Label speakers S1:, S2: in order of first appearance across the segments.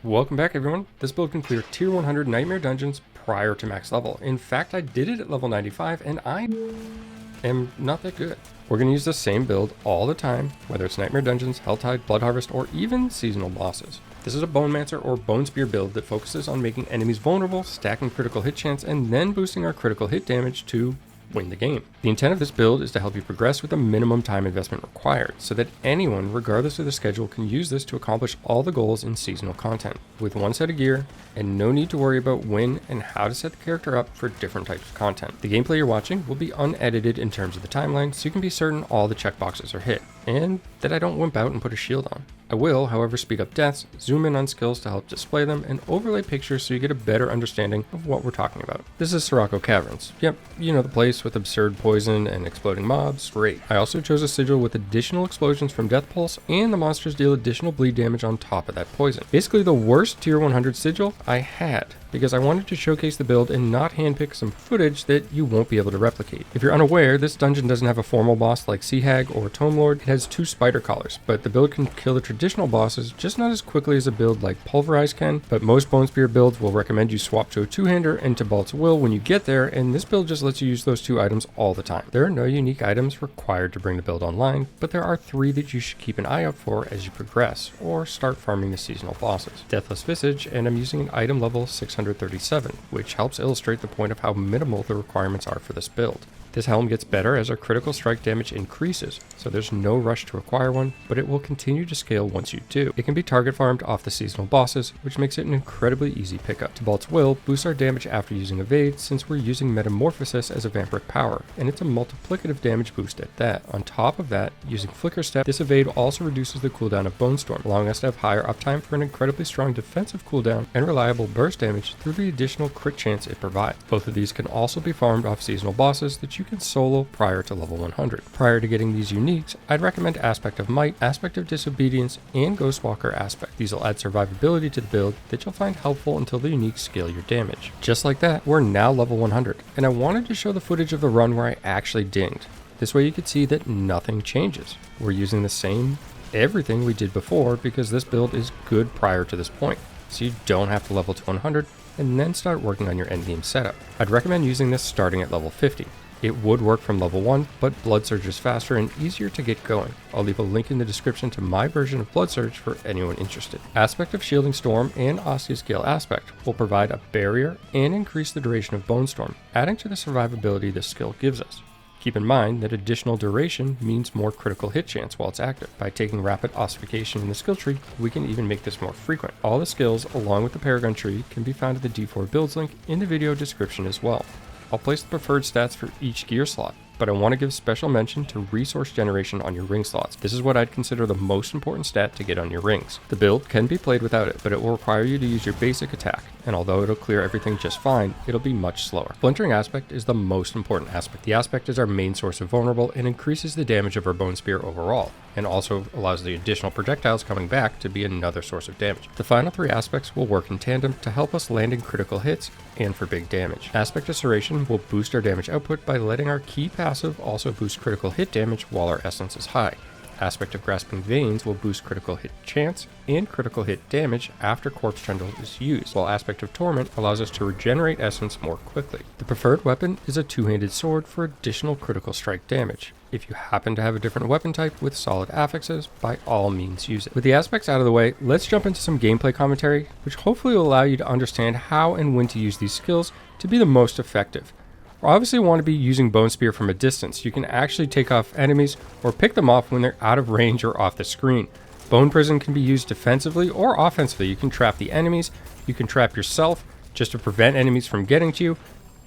S1: Welcome back everyone. This build can clear tier 100 nightmare dungeons prior to max level. In fact, I did it at level 95 and I am not that good. We're going to use the same build all the time, whether it's nightmare dungeons, Helltide, Blood Harvest, or even seasonal bosses. This is a Bonemancer or Bone Spear build that focuses on making enemies vulnerable, stacking critical hit chance, and then boosting our critical hit damage to win the game. The intent of this build is to help you progress with a minimum time investment required, so that anyone, regardless of the schedule, can use this to accomplish all the goals in seasonal content, with one set of gear, and no need to worry about when and how to set the character up for different types of content. The gameplay you're watching will be unedited in terms of the timeline, so you can be certain all the checkboxes are hit, and that I don't wimp out and put a shield on. I will, however, speed up deaths, zoom in on skills to help display them, and overlay pictures so you get a better understanding of what we're talking about. This is Sirocco Caverns. Yep, you know the place with absurd poison and exploding mobs. Great. I also chose a sigil with additional explosions from Death Pulse, and the monsters deal additional bleed damage on top of that poison. Basically the worst tier 100 sigil I had, because I wanted to showcase the build and not handpick some footage that you won't be able to replicate. If you're unaware, this dungeon doesn't have a formal boss like Sea Hag or Tome Lord. It has 2 spider collars, but the build can kill the traditional bosses, just not as quickly as a build like Pulverize can, but most Bone Spear builds will recommend you swap to a 2-hander and to Balt's Will when you get there, and this build just lets you use those 2 items all the time. There are no unique items required to bring the build online, but there are 3 that you should keep an eye out for as you progress, or start farming the seasonal bosses. Deathless Visage, and I'm using an item level 637, which helps illustrate the point of how minimal the requirements are for this build. This helm gets better as our critical strike damage increases, so there's no rush to acquire one, but it will continue to scale once you do. It can be target farmed off the seasonal bosses, which makes it an incredibly easy pickup. Tibalt's Will boosts our damage after using Evade, since we're using Metamorphosis as a Vampiric Power, and it's a multiplicative damage boost at that. On top of that, using Flicker Step, this Evade also reduces the cooldown of Bone Storm, allowing us to have higher uptime for an incredibly strong defensive cooldown and reliable burst damage through the additional crit chance it provides. Both of these can also be farmed off seasonal bosses that you can solo prior to level 100. Prior to getting these uniques, I'd recommend Aspect of Might, Aspect of Disobedience, and Ghostwalker Aspect. These will add survivability to the build that you'll find helpful until the uniques scale your damage. Just like that, we're now level 100, and I wanted to show the footage of the run where I actually dinged. This way you could see that nothing changes. We're using the same everything we did before because this build is good prior to this point, so you don't have to level to 100 and then start working on your endgame setup. I'd recommend using this starting at level 50. It would work from level 1, but Blood Surge is faster and easier to get going. I'll leave a link in the description to my version of Blood Surge for anyone interested. Aspect of Shielding Storm and Osteoscale Aspect will provide a barrier and increase the duration of Bone Storm, adding to the survivability this skill gives us. Keep in mind that additional duration means more critical hit chance while it's active. By taking rapid ossification in the skill tree, we can even make this more frequent. All the skills, along with the Paragon tree, can be found at the D4 builds link in the video description as well. I'll place the preferred stats for each gear slot, but I want to give special mention to resource generation on your ring slots. This is what I'd consider the most important stat to get on your rings. The build can be played without it, but it will require you to use your basic attack, and although it'll clear everything just fine, it'll be much slower. Splintering Aspect is the most important aspect. The aspect is our main source of vulnerable and increases the damage of our Bone Spear overall, and also allows the additional projectiles coming back to be another source of damage. The final 3 aspects will work in tandem to help us landing critical hits and for big damage. Aspect of Serration will boost our damage output by letting our key passive also boost critical hit damage while our essence is high. Aspect of Grasping Veins will boost critical hit chance and critical hit damage after Corpse Tendrils is used, while Aspect of Torment allows us to regenerate essence more quickly. The preferred weapon is a 2-handed sword for additional critical strike damage. If you happen to have a different weapon type with solid affixes, by all means use it. With the aspects out of the way, let's jump into some gameplay commentary, which hopefully will allow you to understand how and when to use these skills to be the most effective. We obviously want to be using Bone Spear from a distance. You can actually take off enemies or pick them off when they're out of range or off the screen. Bone Prison can be used defensively or offensively. You can trap the enemies, you can trap yourself just to prevent enemies from getting to you,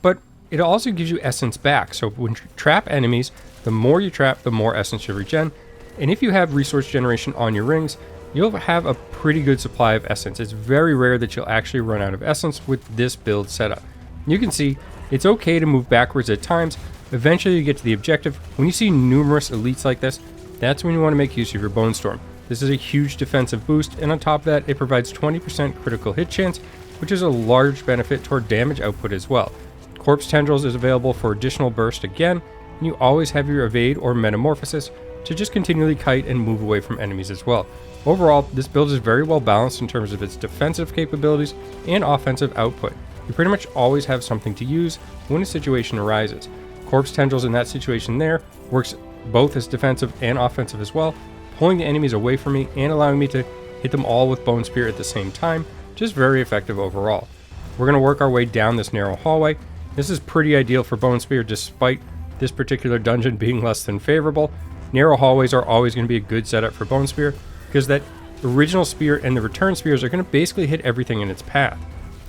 S1: but it also gives you essence back. So when you trap enemies, the more you trap, the more essence you regen. And if you have resource generation on your rings, you'll have a pretty good supply of essence. It's very rare that you'll actually run out of essence with this build setup. You can see it's okay to move backwards at times. Eventually you get to the objective. When you see numerous elites like this, that's when you want to make use of your Bone Storm. This is a huge defensive boost, and on top of that, it provides 20% critical hit chance, which is a large benefit toward damage output as well. Corpse Tendrils is available for additional burst again, and you always have your Evade or Metamorphosis, to just continually kite and move away from enemies as well. Overall, this build is very well balanced in terms of its defensive capabilities and offensive output. You pretty much always have something to use when a situation arises. Corpse Tendrils in that situation there works both as defensive and offensive as well, pulling the enemies away from me and allowing me to hit them all with Bone Spear at the same time, just very effective overall. We're going to work our way down this narrow hallway. This is pretty ideal for Bone Spear despite this particular dungeon being less than favorable. Narrow hallways are always going to be a good setup for Bone Spear because that original spear and the return spears are going to basically hit everything in its path.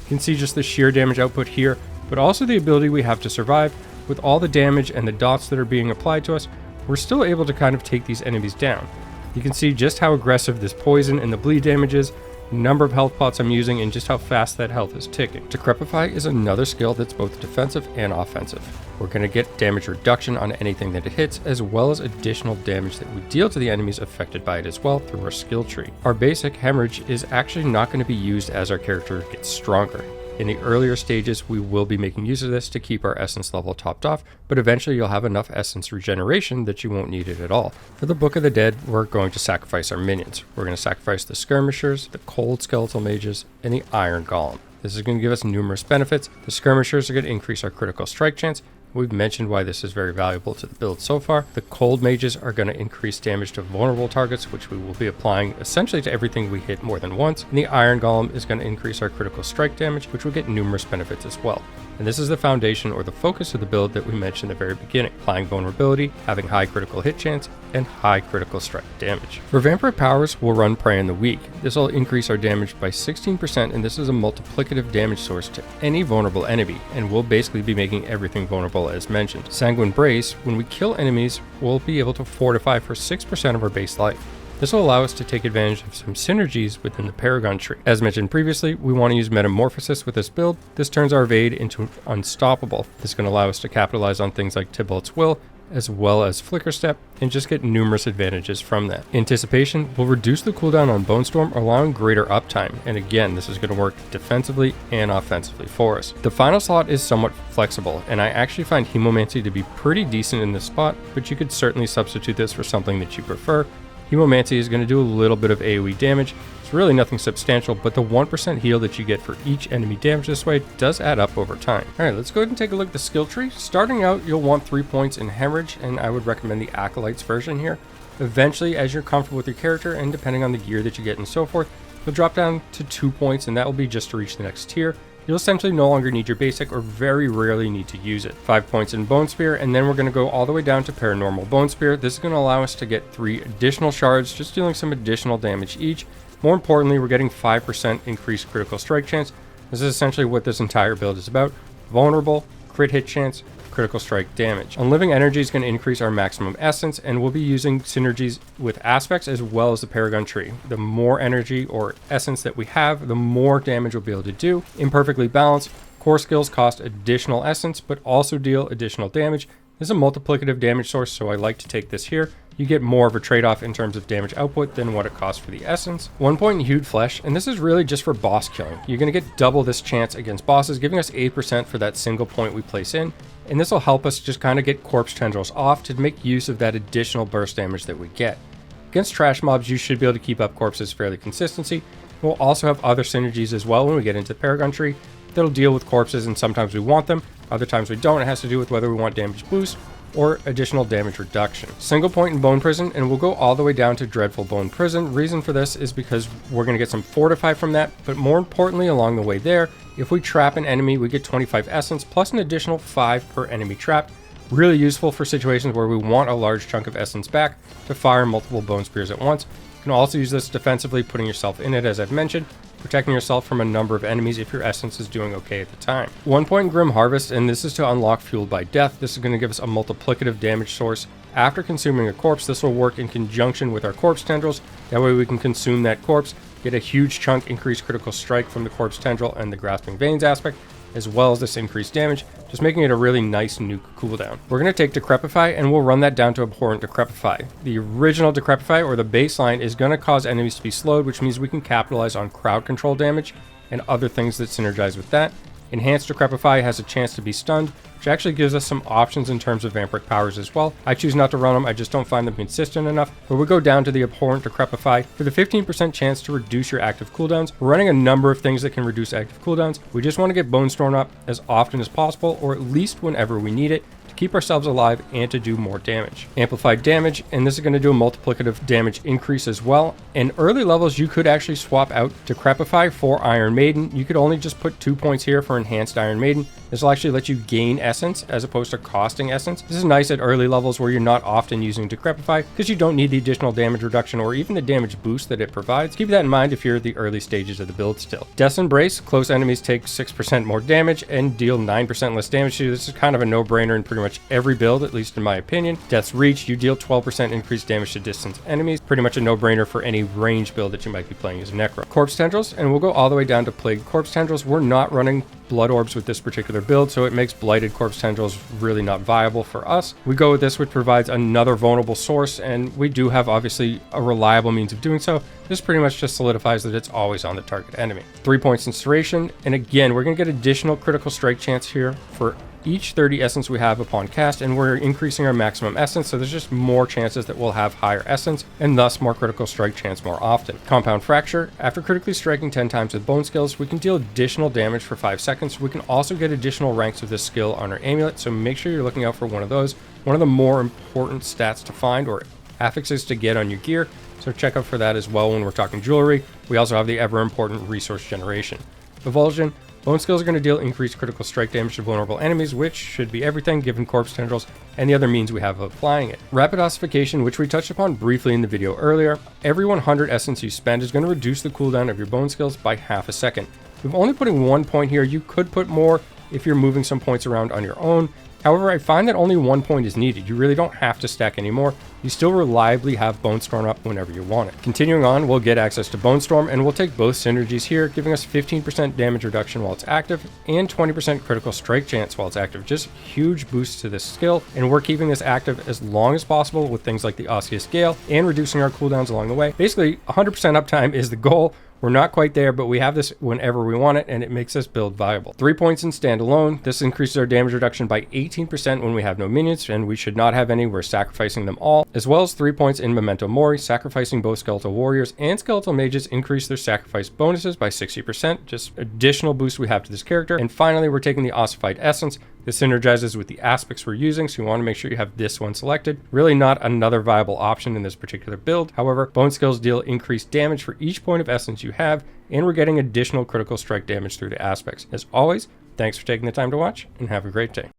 S1: You can see just the sheer damage output here, but also the ability we have to survive. With all the damage and the dots that are being applied to us, we're still able to kind of take these enemies down. You can see just how aggressive this poison and the bleed damage is, number of health pots I'm using, and just how fast that health is ticking. Decrepify is another skill that's both defensive and offensive. We're going to get damage reduction on anything that it hits, as well as additional damage that we deal to the enemies affected by it as well through our skill tree. Our basic Hemorrhage is actually not going to be used as our character gets stronger. In the earlier stages, we will be making use of this to keep our essence level topped off, but eventually you'll have enough essence regeneration that you won't need it at all. For the Book of the Dead, we're going to sacrifice our minions. We're going to sacrifice the Skirmishers, the Cold Skeletal Mages, and the Iron Golem. This is going to give us numerous benefits. The Skirmishers are going to increase our critical strike chance. We've mentioned why this is very valuable to the build so far. The Cold Mages are going to increase damage to vulnerable targets, which we will be applying essentially to everything we hit more than once. And the Iron Golem is going to increase our critical strike damage, which will get numerous benefits as well. And this is the foundation or the focus of the build that we mentioned at the very beginning. Applying vulnerability, having high critical hit chance, and high critical strike damage. For Vampiric Powers, we'll run Prey in the Weak. This will increase our damage by 16%, and this is a multiplicative damage source to any vulnerable enemy, and we'll basically be making everything vulnerable as mentioned. Sanguine Brace, when we kill enemies, we'll be able to fortify for 6% of our base life. This will allow us to take advantage of some synergies within the Paragon tree. As mentioned previously, we want to use Metamorphosis with this build. This turns our Evade into Unstoppable. This is going to allow us to capitalize on things like Tybalt's Will, as well as Flicker Step, and just get numerous advantages from that. Anticipation will reduce the cooldown on Bone Storm, allowing greater uptime, and again, this is going to work defensively and offensively for us. The final slot is somewhat flexible, and I actually find Hemomancy to be pretty decent in this spot, but you could certainly substitute this for something that you prefer. Hemomancy is going to do a little bit of AoE damage. It's really nothing substantial, but the 1% heal that you get for each enemy damage this way does add up over time. Alright, let's go ahead and take a look at the skill tree. Starting out, you'll want 3 points in Hemorrhage, and I would recommend the Acolytes version here. Eventually, as you're comfortable with your character, and depending on the gear that you get and so forth, you'll drop down to 2 points, and that will be just to reach the next tier. You'll essentially no longer need your basic, or very rarely need to use it. 5 points in Bone Spear, and then we're going to go all the way down to Paranormal Bone Spear. This is going to allow us to get 3 additional shards, just dealing some additional damage each. More importantly, we're getting 5% increased critical strike chance. This is essentially what this entire build is about. Vulnerable, crit hit chance, critical strike damage. Unliving Energy is going to increase our maximum essence, and we'll be using synergies with aspects as well as the Paragon tree. The more energy or essence that we have, the more damage we'll be able to do. Imperfectly balanced, core skills cost additional essence, but also deal additional damage. This is a multiplicative damage source, so I like to take this here. You get more of a trade-off in terms of damage output than what it costs for the essence. 1 point in Hued Flesh, and this is really just for boss killing. You're going to get double this chance against bosses, giving us 8% for that single point we place in. And this will help us just kind of get Corpse Tendrils off to make use of that additional burst damage that we get. Against trash mobs, you should be able to keep up corpses fairly consistently. We'll also have other synergies as well when we get into the Paragon tree that'll deal with corpses, and sometimes we want them, other times we don't. It has to do with whether we want damage boost or additional damage reduction. Single point in Bone Prison, and we'll go all the way down to Dreadful Bone Prison. Reason for this is because we're going to get some Fortify from that, but more importantly along the way there, if we trap an enemy, we get 25 essence plus an additional 5 per enemy trapped. Really useful for situations where we want a large chunk of essence back to fire multiple Bone Spears at once. You can also use this defensively, putting yourself in it as I've mentioned, protecting yourself from a number of enemies if your essence is doing okay at the time. 1 point in Grim Harvest, and this is to unlock Fueled by Death. This is going to give us a multiplicative damage source. After consuming a corpse, this will work in conjunction with our Corpse Tendrils. That way we can consume that corpse, get a huge chunk increased critical strike from the Corpse Tendril and the Grasping Veins aspect, as well as this increased damage, just making it a really nice nuke cooldown. We're going to take Decrepify, and we'll run that down to Abhorrent Decrepify. The original Decrepify, or the baseline, is going to cause enemies to be slowed, which means we can capitalize on crowd control damage and other things that synergize with that. Enhanced Decrepify has a chance to be stunned, which actually gives us some options in terms of Vampiric Powers as well. I choose not to run them, I just don't find them consistent enough. But we go down to the Abhorrent Decrepify for the 15% chance to reduce your active cooldowns. We're running a number of things that can reduce active cooldowns. We just want to get Bone Storm up as often as possible, or at least whenever we need it, to keep ourselves alive and to do more damage. Amplified damage, and this is going to do a multiplicative damage increase as well. In early levels, you could actually swap out Decrepify for Iron Maiden. You could only just put 2 points here for Enhanced Iron Maiden. This will actually let you gain essence as opposed to costing essence. This is nice at early levels where you're not often using Decrepify because you don't need the additional damage reduction or even the damage boost that it provides. Keep that in mind if you're at the early stages of the build still. Death's Embrace, close enemies take 6% more damage and deal 9% less damage to you. This is kind of a no-brainer in pretty much every build, at least in my opinion. Death's Reach, you deal 12% increased damage to distance enemies. Pretty much a no-brainer for any range build that you might be playing as a Necro. Corpse Tendrils, and we'll go all the way down to Plague Corpse Tendrils. We're not running Blood Orbs with this particular build, so it makes Blighted Corpse Tendrils really not viable for us. We go with this, which provides another vulnerable source, and we do have obviously a reliable means of doing so. This pretty much just solidifies that it's always on the target enemy. 3 points Incineration, and again, we're going to get additional critical strike chance here for each 30 essence we have upon cast, and we're increasing our maximum essence, so there's just more chances that we'll have higher essence and thus more critical strike chance more often. Compound Fracture, after critically striking 10 times with bone skills, we can deal additional damage for 5 seconds. We can also get additional ranks of this skill on our amulet, so make sure you're looking out for one of those. One of the more important stats to find or affixes to get on your gear, so check out for that as well when we're talking jewelry. We also have the ever important resource generation. Evulsion, Bone skills are going to deal increased critical strike damage to vulnerable enemies, which should be everything given Corpse Tendrils and the other means we have of applying it. Rapid Ossification, which we touched upon briefly in the video earlier. Every 100 essence you spend is going to reduce the cooldown of your bone skills by half a second. We're only putting 1 point here. You could put more if you're moving some points around on your own. However, I find that only 1 point is needed. You really don't have to stack anymore. You still reliably have Bone Storm up whenever you want it. Continuing on, we'll get access to Bone Storm, and we'll take both synergies here, giving us 15% damage reduction while it's active, and 20% critical strike chance while it's active. Just huge boosts to this skill, and we're keeping this active as long as possible with things like the Osseous Gale, and reducing our cooldowns along the way. Basically, 100% uptime is the goal. We're not quite there, but we have this whenever we want it, and it makes this build viable. 3 points in standalone. This increases our damage reduction by 18% when we have no minions, and we should not have any. We're sacrificing them all. As well as 3 points in Memento Mori. Sacrificing both Skeletal Warriors and Skeletal Mages increase their sacrifice bonuses by 60%. Just additional boost we have to this character. And finally, we're taking the Ossified Essence. This synergizes with the aspects we're using, so you want to make sure you have this one selected. Really not another viable option in this particular build. However, Bone Skills deal increased damage for each point of essence you have, and we're getting additional critical strike damage through the aspects. As always, thanks for taking the time to watch, and have a great day.